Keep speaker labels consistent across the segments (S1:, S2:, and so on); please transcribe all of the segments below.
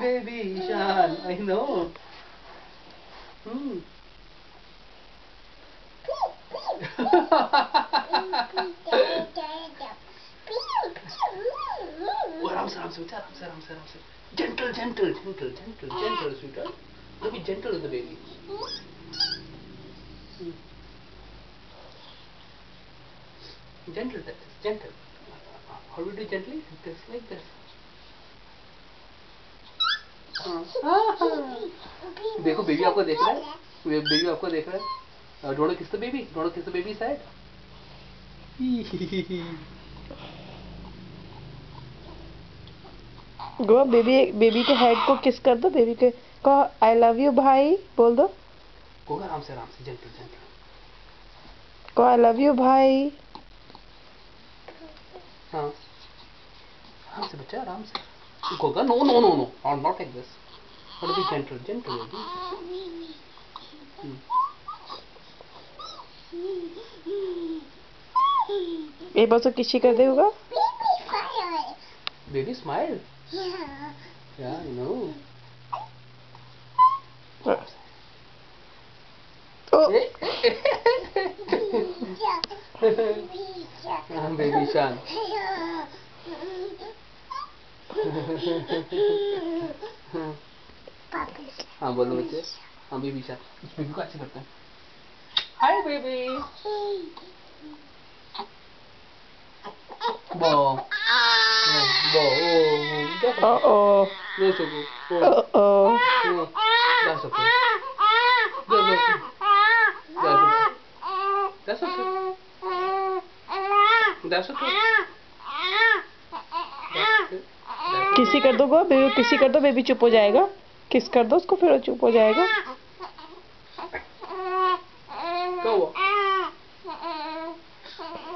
S1: baby Ishan. I know. Aram se, sweetheart. Aram se. Gentle, sweetheart. Be gentle with the baby. Gentle, that is gentle. How do we do gently? Just like this. देखो baby आपको देख रहा है, baby आपको देख रहा है. Do you want to kiss the baby? Do you want to kiss the baby's head?
S2: Go baby के हेड को किस कर दो, बेबी के कहो आई लव यू भाई बोल दो.
S1: गोगा आराम से gentle.
S2: कहो आई लव यू भाई.
S1: हाँ आराम से बच्चा, आराम से. Goga no, not like this. How to be gentle baby.
S2: एक बार तो किसी कर दे होगा.
S1: Baby smile. Yeah, I know. Baby Ishan. हाँ बोलो बच्चे. हाँ बेबी Ishan. इस बेबी को अच्छे करते हैं. Hi baby. Bo.
S2: Uh-oh.
S1: That's okay.
S2: Uh-oh.
S1: That's okay. That's okay.
S2: किसी कर दो गो बेबी, किसी कर दो बेबी चुप हो जाएगा. किस कर दो उसको, फिर वो चुप हो जाएगा.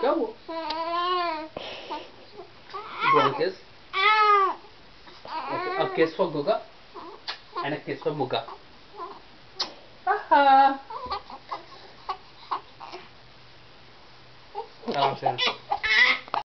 S1: क्या हुआ? You want a kiss? Okay, a kiss for Goga and a kiss for Muga. Haha.